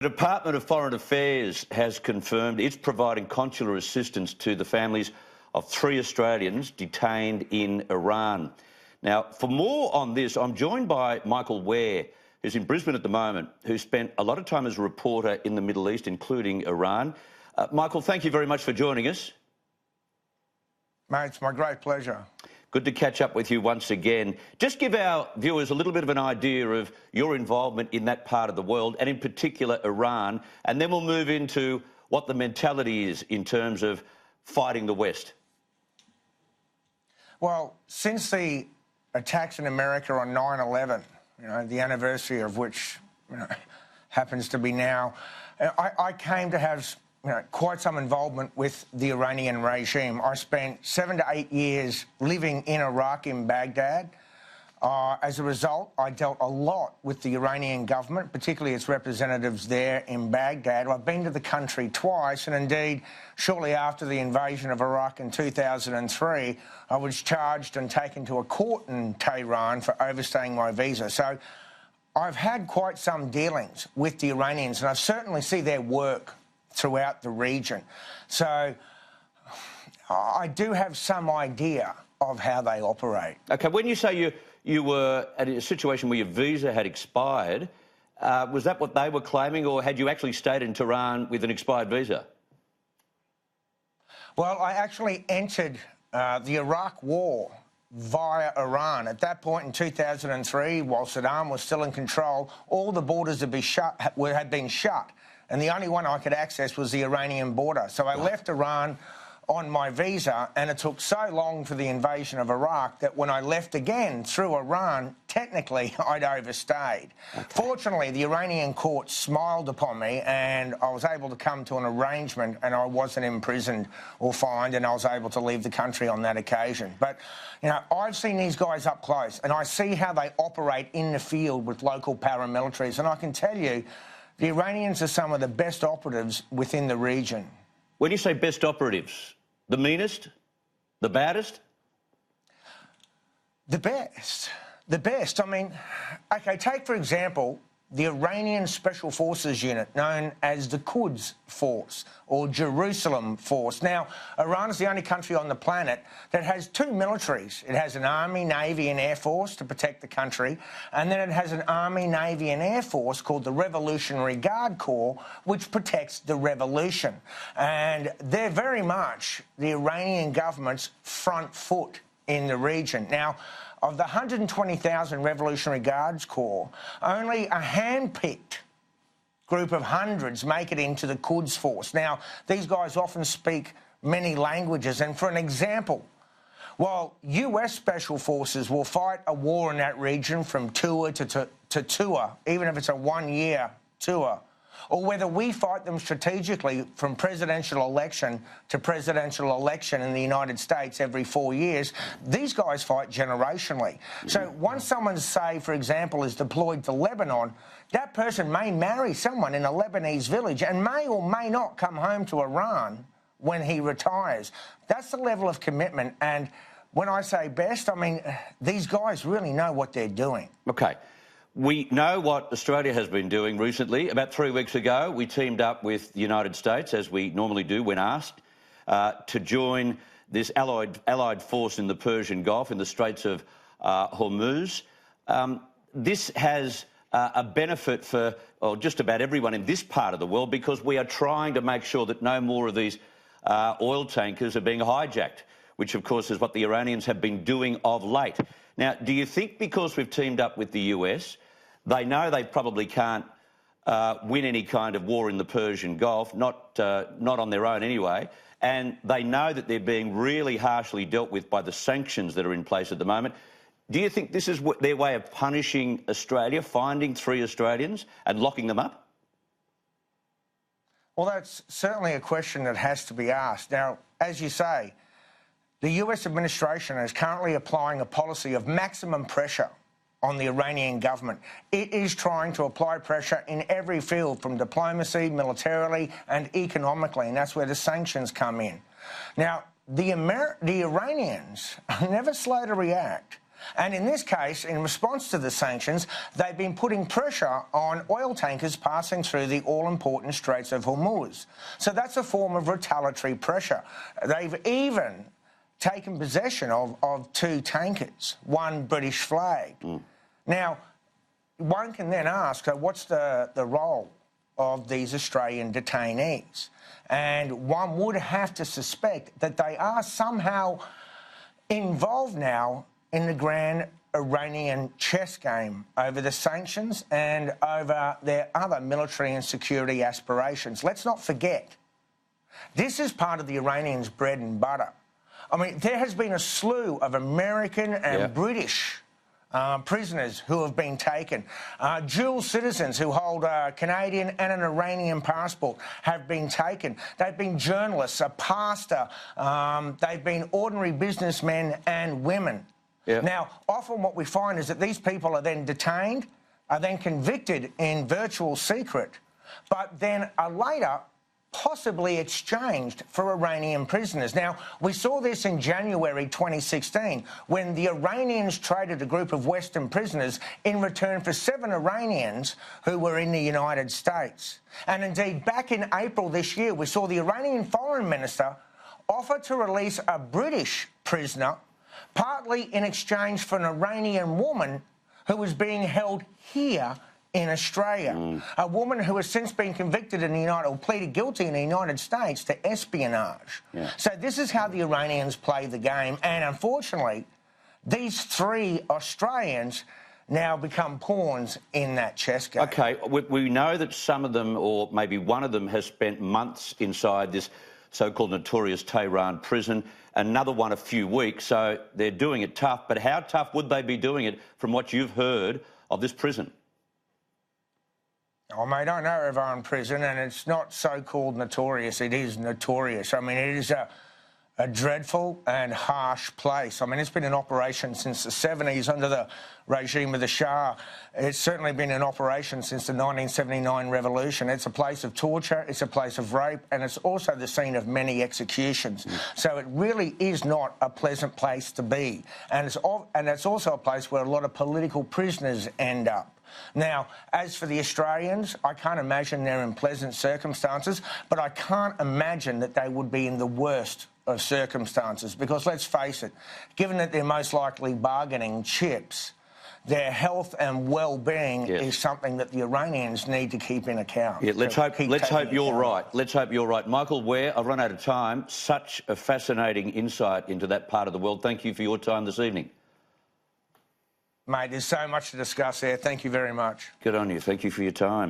The Department of Foreign Affairs has confirmed it's providing consular assistance to the families of 3 Australians detained in Iran. Now, for more on this, I'm joined by Michael Ware, who's in Brisbane at the moment, who spent a lot of time as a reporter in the Middle East, including Iran. Michael, thank you very much for joining us. Mate, it's my great pleasure. Good to catch up with you once again. Just give our viewers a little bit of an idea of your involvement in that part of the world, and in particular Iran, and then we'll move into what the mentality is in terms of fighting the West. Well, since the attacks in America on 9/11, the anniversary of which happens to be now, I came to have quite some involvement with the Iranian regime. I spent 7 to 8 years living in Iraq, in Baghdad. As a result, I dealt a lot with the Iranian government, particularly its representatives there in Baghdad. I've been to the country twice, and indeed, shortly after the invasion of Iraq in 2003, I was charged and taken to a court in Tehran for overstaying my visa. So I've had quite some dealings with the Iranians, and I certainly see their work throughout the region. So I do have some idea of how they operate. OK, when you say you were at a situation where your visa had expired, was that what they were claiming, or had you actually stayed in Tehran with an expired visa? Well, I actually entered the Iraq war via Iran. At that point in 2003, while Saddam was still in control, all the borders had been shut, and the only one I could access was the Iranian border. So I left Iran on my visa, and it took so long for the invasion of Iraq that when I left again through Iran, technically I'd overstayed. Okay. Fortunately, the Iranian court smiled upon me, and I was able to come to an arrangement, and I wasn't imprisoned or fined, and I was able to leave the country on that occasion. But, I've seen these guys up close, and I see how they operate in the field with local paramilitaries, and I can tell you, the Iranians are some of the best operatives within the region. When you say best operatives, the meanest? The baddest? The best. The best. I mean, OK, take, for example, the Iranian Special Forces Unit, known as the Quds Force or Jerusalem Force. Now, Iran is the only country on the planet that has 2 militaries. It has an Army, Navy and Air Force to protect the country, and then it has an Army, Navy and Air Force called the Revolutionary Guard Corps, which protects the revolution. And they're very much the Iranian government's front foot in the region. Now, of the 120,000 Revolutionary Guards Corps, only a hand-picked group of hundreds make it into the Quds Force. Now, these guys often speak many languages, and for an example, while US Special Forces will fight a war in that region from tour to tour, even if it's a 1-year tour, or whether we fight them strategically from presidential election to presidential election in the United States every 4 years, these guys fight generationally. So once someone, say, for example, is deployed to Lebanon, that person may marry someone in a Lebanese village and may or may not come home to Iran when he retires. That's the level of commitment. And when I say best, I mean, these guys really know what they're doing. OK. We know what Australia has been doing recently. About 3 weeks ago, we teamed up with the United States, as we normally do when asked, to join this allied force in the Persian Gulf, in the Straits of Hormuz. This has a benefit for just about everyone in this part of the world, because we are trying to make sure that no more of these oil tankers are being hijacked, which, of course, is what the Iranians have been doing of late. Now, do you think because we've teamed up with the US, they know they probably can't win any kind of war in the Persian Gulf, not on their own anyway, and they know that they're being really harshly dealt with by the sanctions that are in place at the moment? Do you think this is their way of punishing Australia, finding 3 Australians and locking them up? Well, that's certainly a question that has to be asked. Now, as you say, the US administration is currently applying a policy of maximum pressure on the Iranian government. It is trying to apply pressure in every field, from diplomacy, militarily and economically, and that's where the sanctions come in. Now, the Iranians are never slow to react. And in this case, in response to the sanctions, they've been putting pressure on oil tankers passing through the all-important Straits of Hormuz. So that's a form of retaliatory pressure. They've even taken possession of 2 tankers, 1 British flag. Now, one can then ask, what's the role of these Australian detainees? And one would have to suspect that they are somehow involved now in the grand Iranian chess game over the sanctions and over their other military and security aspirations. Let's not forget, this is part of the Iranians' bread and butter. I mean, there has been a slew of American and British prisoners who have been taken. Dual citizens who hold a Canadian and an Iranian passport have been taken. They've been journalists, a pastor, they've been ordinary businessmen and women. Now, often what we find is that these people are then detained, are then convicted in virtual secret, but then are later possibly exchanged for Iranian prisoners. Now, we saw this in January 2016 when the Iranians traded a group of Western prisoners in return for 7 Iranians who were in the United States. And indeed, back in April this year, we saw the Iranian foreign minister offer to release a British prisoner, partly in exchange for an Iranian woman who was being held here in Australia. A woman who has since been convicted in the or pleaded guilty in the United States to espionage. So this is how the Iranians play the game. And unfortunately, these 3 Australians now become pawns in that chess game. OK, we know that some of them, or maybe one of them, has spent months inside this so-called notorious Tehran prison, another one a few weeks, so they're doing it tough. But how tough would they be doing it from what you've heard of this prison? Oh, mate, I know Evin prison, and it's not so-called notorious. It is notorious. I mean, it is a dreadful and harsh place. I mean, it's been in operation since the 70s under the regime of the Shah. It's certainly been in operation since the 1979 revolution. It's a place of torture, it's a place of rape, and it's also the scene of many executions. So it really is not a pleasant place to be. And it's also a place where a lot of political prisoners end up. Now, as for the Australians, I can't imagine they're in pleasant circumstances, but I can't imagine that they would be in the worst of circumstances, because let's face it, given that they're most likely bargaining chips, their health and well-being is something that the Iranians need to keep in account. Let's hope you're right. Let's hope you're right. Michael Ware, I've run out of time. Such a fascinating insight into that part of the world. Thank you for your time this evening. Mate, there's so much to discuss there. Thank you very much. Good on you. Thank you for your time.